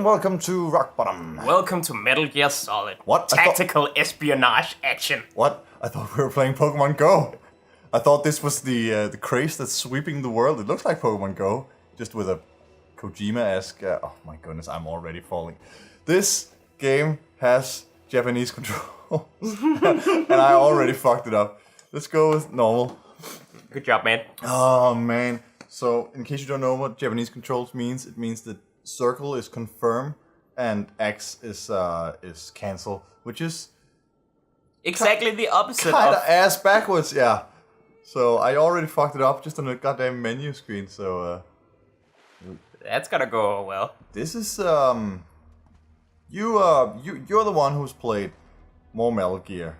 welcome to Rock Bottom. Welcome to Metal Gear Solid. What? Tactical espionage action. What? I thought we were playing Pokemon Go. I thought this was the craze that's sweeping the world. It looks like Pokemon Go, just with a Kojima-esque... oh my goodness, I'm already falling. This game has Japanese controls, and I already fucked it up. Let's go with normal. Good job, man. Oh man. So, in case you don't know what Japanese controls means, it means that circle is confirm and X is cancel, which is exactly the opposite kinda of... ass backwards, yeah. So I already fucked it up just on the goddamn menu screen. So That's gonna go well. this is you're the one who's played more Metal Gear.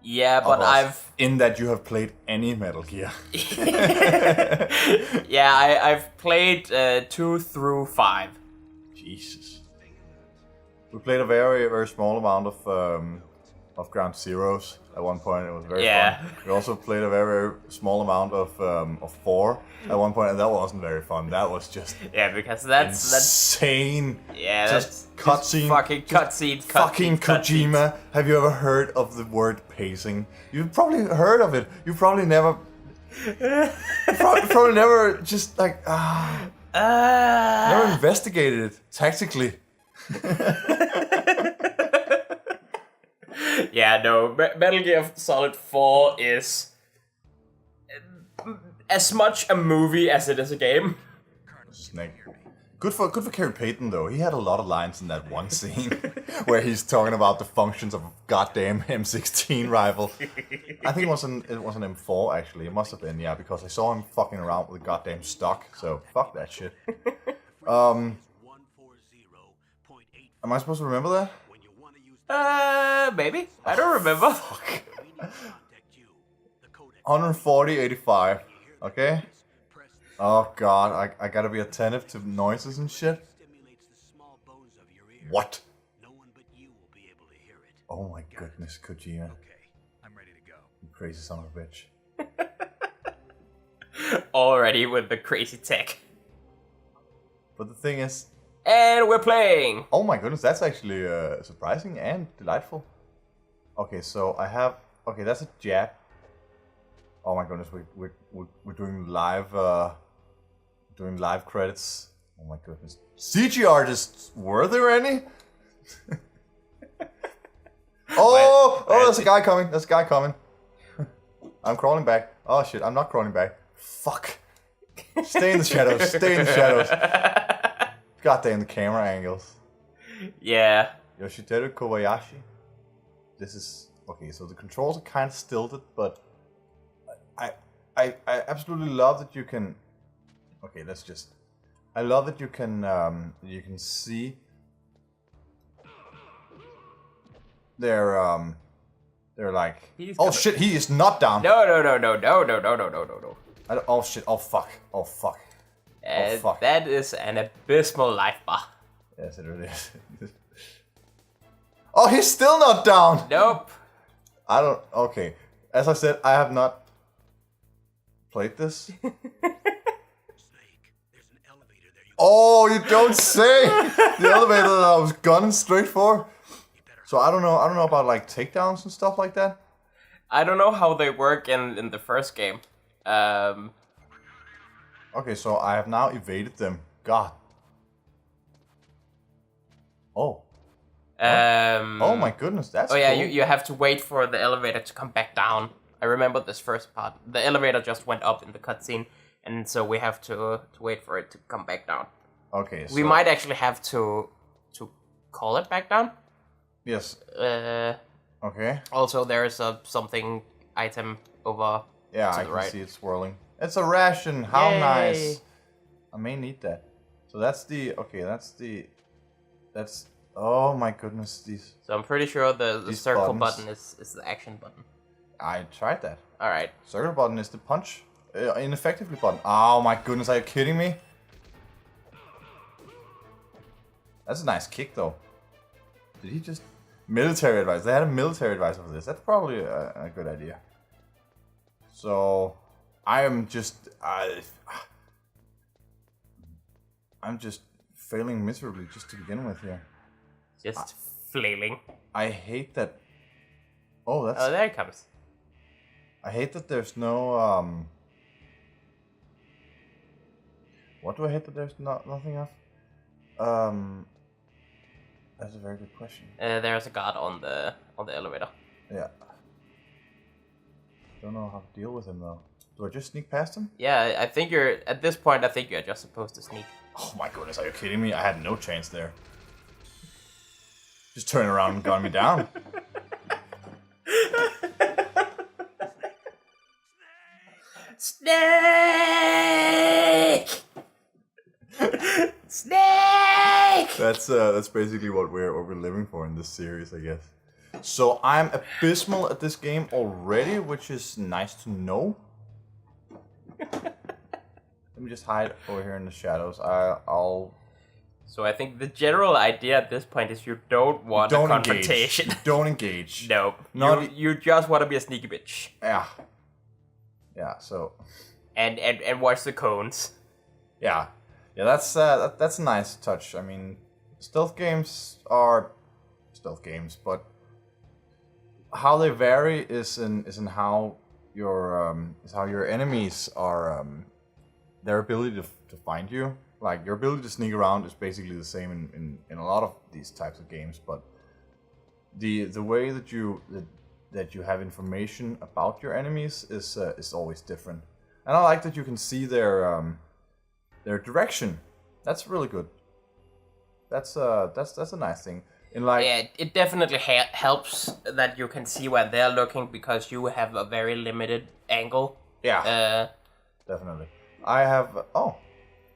Yeah, but in that you have played any Metal Gear. Yeah, I've played 2 through 5. Jesus. We played a very, very small amount of Ground Zeroes at one point. It was very fun. We also played a very, very small amount of 4 at one point, and that wasn't very fun. That was just because that's insane. Yeah, just cutscene. Fucking cutscenes. Fucking Kojima. Have you ever heard of the word pacing? You've probably heard of it. You probably never. probably never just like never investigated it tactically. Yeah, no, Metal Gear Solid 4 is as much a movie as it is a game. Snake. Good for Kerry Payton though. He had a lot of lines in that one scene where he's talking about the functions of a goddamn M16 rifle. I think it was an M4 actually. It must have been, yeah, because I saw him fucking around with a goddamn stock. So fuck that shit. Am I supposed to remember that? Maybe. I don't remember. Fuck. 140.85. Okay. Oh god, I gotta be attentive to noises and shit. What? Oh my goodness, Kojima. I'm ready to go. You crazy son of a bitch. Already with the crazy tech. But the thing is... And we're playing! Oh my goodness, that's actually surprising and delightful. Okay, so I have... Okay, that's a jab. Oh my goodness, we're doing live... doing live credits. Oh my goodness. CG artists, were there any? Oh, there's a guy coming. There's a guy coming. I'm crawling back. Oh shit, I'm not crawling back. Fuck. Stay in the shadows. Stay in the shadows. God damn the camera angles. Yeah. Yoshiteru Kobayashi. This is... Okay, so the controls are kind of stilted, but... I absolutely love that you can... Okay, let's just... I love that you can see... They're like... Oh shit, he is not down! No. Oh shit, oh fuck. Oh fuck. Oh fuck. That is an abysmal life bar. Yes, it really is. Oh, he's still not down! Nope. I don't... Okay. As I said, I have not played this. Oh, you don't say! The elevator that I was gunning straight for. So I don't know about like takedowns and stuff like that. I don't know how they work in the first game. Okay, so I have now evaded them. God. Oh. Oh my goodness, that's Oh yeah, cool. you have to wait for the elevator to come back down. I remember this first part. The elevator just went up in the cutscene, and so we have to wait for it to come back down. Okay, so... We might actually have to call it back down. Yes. Okay. Also, there is something item over to I the can right. see it swirling. It's a ration. How Yay. nice. I may need that. So that's the... Okay, that's... Oh my goodness, these... So I'm pretty sure the circle buttons. button is the action button. I tried that. Alright. Circle button is the punch. Ineffectively button. Oh my goodness, are you kidding me? That's a nice kick though. Did he just... Military advice. They had a military advisor for this. That's probably a good idea. So... I am just... I'm just failing miserably just to begin with here. Just flailing. I hate that. Oh, that's. Oh, there it comes. I hate that there's no. What do I hate that there's nothing of? That's a very good question. There's a guard on the elevator. Yeah. Don't know how to deal with him though. Do I just sneak past him? Yeah, I think you're at this point. I think you're just supposed to sneak. Oh my goodness, are you kidding me? I had no chance there. Just turn around and gun me down. Snake! Snake! That's basically what we're living for in this series, I guess. So I'm abysmal at this game already, which is nice to know. Let me just hide over here in the shadows. I'll. So I think the general idea at this point is you don't want a confrontation. Engage. Don't engage. No. Not you just want to be a sneaky bitch. Yeah. Yeah. So. And watch the cones. Yeah. Yeah. That's a nice touch. I mean, stealth games are stealth games, but how they vary is in how your enemies are their ability to find you. Like your ability to sneak around is basically the same in a lot of these types of games, but the way that you have information about your enemies is always different. And I like that you can see their direction. That's really good. That's a nice thing. Yeah, it definitely helps that you can see where they're looking because you have a very limited angle. Yeah. Definitely. I have. Oh,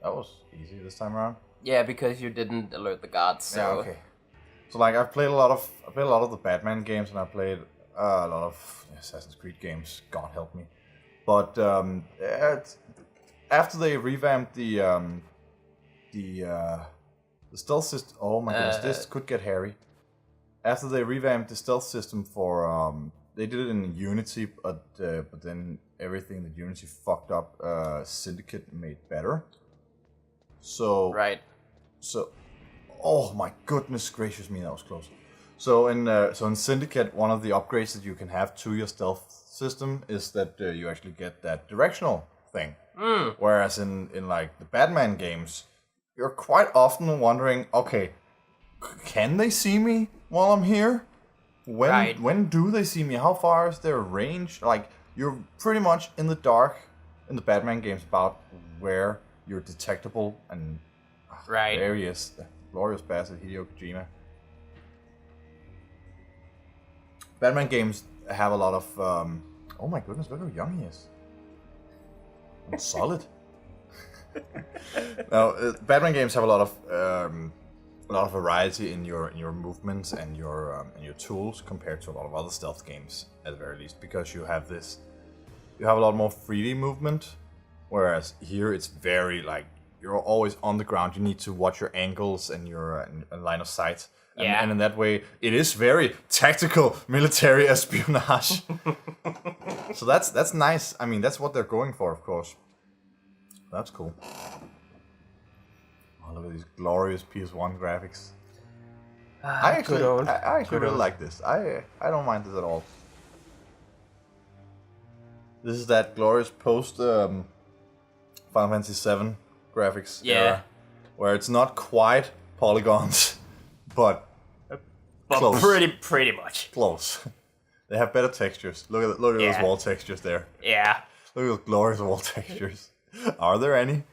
that was easy this time around. Yeah, because you didn't alert the guards. So. Yeah. Okay. So like I've played a lot of the Batman games, and I played a lot of Assassin's Creed games. God help me. But after they revamped the stealth system. Oh my goodness, this could get hairy. After they revamped the stealth system for they did it in Unity, but then everything that Unity fucked up, Syndicate made better. So right. So, oh my goodness gracious me, that was close. So in Syndicate, one of the upgrades that you can have to your stealth system is that you actually get that directional thing. Whereas in like the Batman games, you're quite often wondering, okay, can they see me while I'm here? When do they see me? How far is their range? Like, you're pretty much in the dark in the Batman games about where you're detectable, and there he is, the glorious bastard Hideo Kojima. Batman games have a lot of oh my goodness, look how young he is. And solid. Now, Batman games have a lot of variety in your movements and your tools compared to a lot of other stealth games, at the very least, because you have a lot more 3D movement, whereas here it's very like you're always on the ground. You need to watch your angles and your line of sight, and in that way, it is very tactical military espionage. So that's nice. I mean, that's what they're going for, of course. That's cool. Oh, look at these glorious PS1 graphics. I actually really like this. I don't mind this at all. This is that glorious post Final Fantasy VII graphics era, where it's not quite polygons, but close. Pretty much Close. They have better textures. Look at those wall textures there. Yeah. Look at those glorious wall textures. Are there any?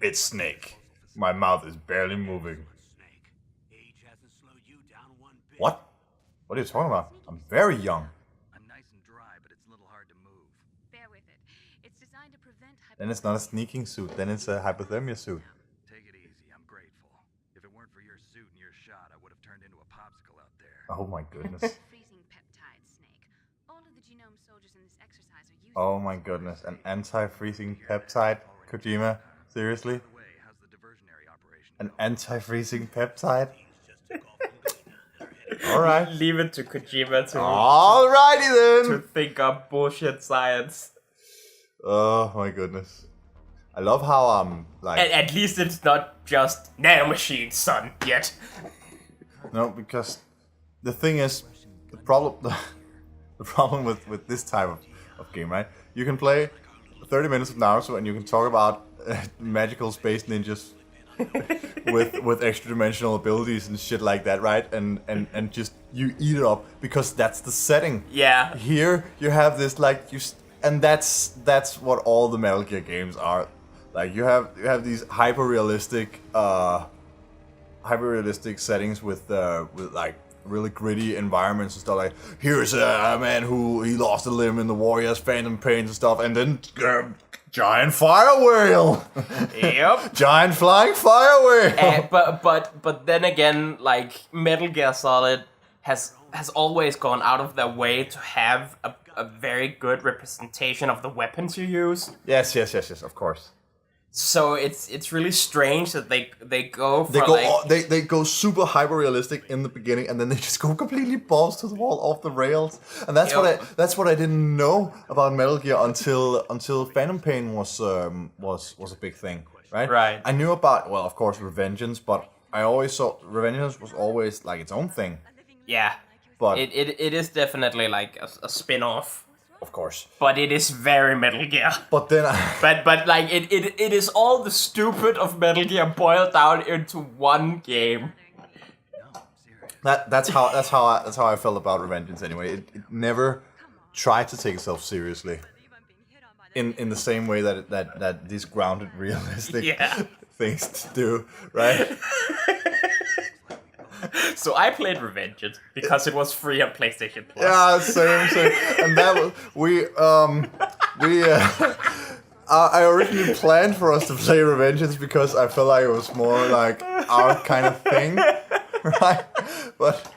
It's Snake. My mouth is barely moving. What? What are you talking about? I'm very young. I'm nice and dry, but it's a little hard to move. Bear with it. It's designed to prevent Then it's not a sneaking suit. Then it's a hypothermia suit. Take it easy. I'm grateful. If it weren't for your suit and your shot, I would have turned into a popsicle out there. Oh my goodness. freezing peptide, Snake. All of the genome soldiers in this exercise are using Oh my goodness. An anti-freezing peptide? Kojima? Seriously? By the way, how's the diversionary operation? An anti-freezing peptide? Alright. Leave it to Kojima Alrighty to then! think up bullshit science. Oh my goodness. I love how like At least it's not just nanomachines, son, yet. no, because the thing is, the problem with this type of game, right? You can play 30 minutes of Naruto and you can talk about magical space ninjas with extra dimensional abilities and shit like that, right? And just you eat it up because that's the setting. Yeah. Here you have this like and that's what all the Metal Gear games are. Like you have these hyper realistic settings with like really gritty environments and stuff. Like here's a man who he lost a limb in the war, he has phantom pains and stuff, and then giant fire whale. Yep. Giant flying fire whale. But then again, like Metal Gear Solid has always gone out of their way to have a very good representation of the weapons you use. Yes, of course. So it's really strange that they go for they go super hyper realistic in the beginning, and then they just go completely balls to the wall off the rails, and that's what I didn't know about Metal Gear until Phantom Pain was a big thing, right? Right. I knew about of course Revengeance, but I always saw Revengeance was always like its own thing. Yeah, but it is definitely like a spin-off. Of course. But it is very Metal Gear. But then But like it is all the stupid of Metal Gear boiled down into one game. That's how I felt about Revengeance anyway. It never tried to take itself seriously. In the same way that these grounded realistic things do, right? So I played Revengeance because it was free on PlayStation Plus. Yeah, same. And that was I originally planned for us to play Revengeance because I felt like it was more like our kind of thing, right? But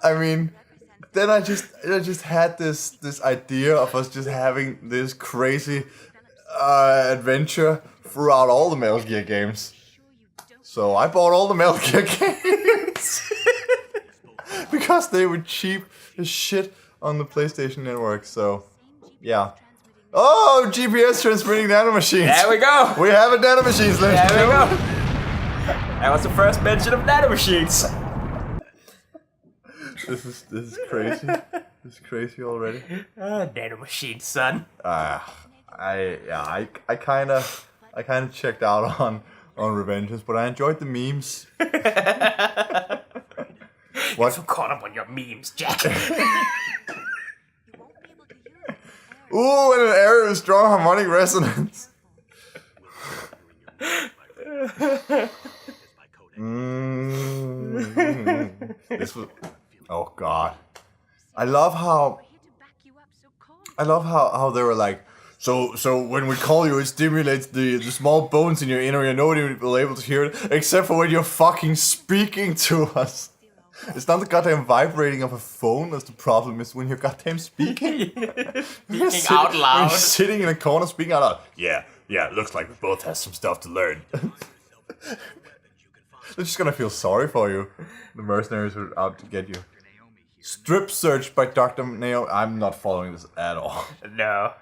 I mean, then I just had this idea of us just having this crazy adventure throughout all the Metal Gear games. So I bought all the Metal Gear games because they were cheap as shit on the PlayStation Network. So, yeah. Oh, GPS transmitting nanomachines. There we go. We have a nanomachines, ladies and There we go. gentlemen. That was the first mention of nanomachines. This is crazy. This is crazy already. Nanomachines, son. I kind of checked out on Revengeance, but I enjoyed the memes. You're so caught up on your memes, Jack. Ooh, and an area with strong harmonic resonance. This was. Oh God, I love how they were like. So when we call you, it stimulates the small bones in your inner ear. Nobody will be able to hear it, except for when you're fucking speaking to us. It's not the goddamn vibrating of a phone that's the problem. It's when you're goddamn speaking. Speaking out loud. When you're sitting in a corner speaking out loud. Yeah, it looks like we both have some stuff to learn. They're just gonna feel sorry for you. The mercenaries are out to get you. Strip search by Dr. Neo. I'm not following this at all. No.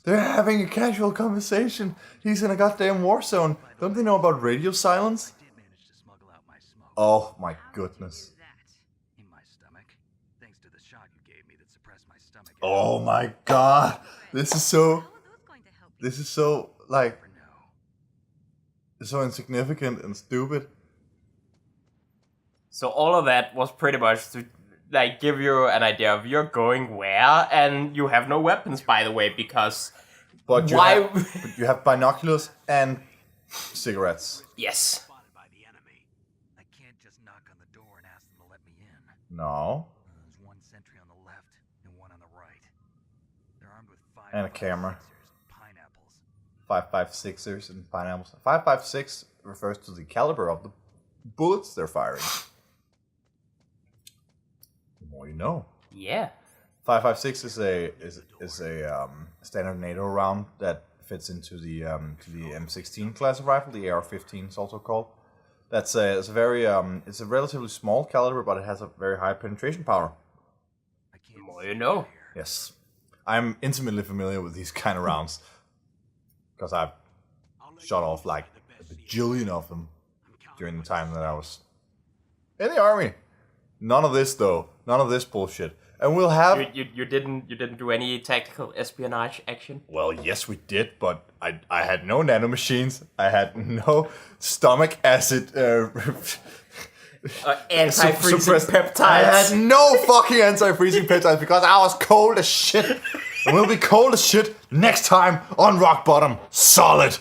They're having a casual conversation. He's in a goddamn war zone. Don't they know about radio silence? Oh my goodness. Oh my God. This is so like so insignificant and stupid. So all of that was pretty much to like give you an idea of you're going where, and you have no weapons, by the way, because but why? But you have binoculars and cigarettes. Yes. I can't just knock on the door and ask them to let me in. No. There's one sentry on the left and one on the right. They're armed with And a camera. pineapples. 5.56ers and pineapples. 5.56 refers to the caliber of the bullets they're firing. The more you know. Yeah. 5.56 is a standard NATO round that fits into the M16 class of rifle. The AR-15 is also called. It's a relatively small caliber, but it has a very high penetration power. The more you know. Yes. I'm intimately familiar with these kind of rounds. Because I've shot off like a bajillion of them during the time that I was in the army. None of this though. None of this bullshit. And we'll have... You didn't do any tactical espionage action? Well, yes we did, but I had no nanomachines. I had no stomach acid... anti-freezing peptides. I had no fucking anti-freezing peptides because I was cold as shit. And we'll be cold as shit next time on Rock Bottom Solid.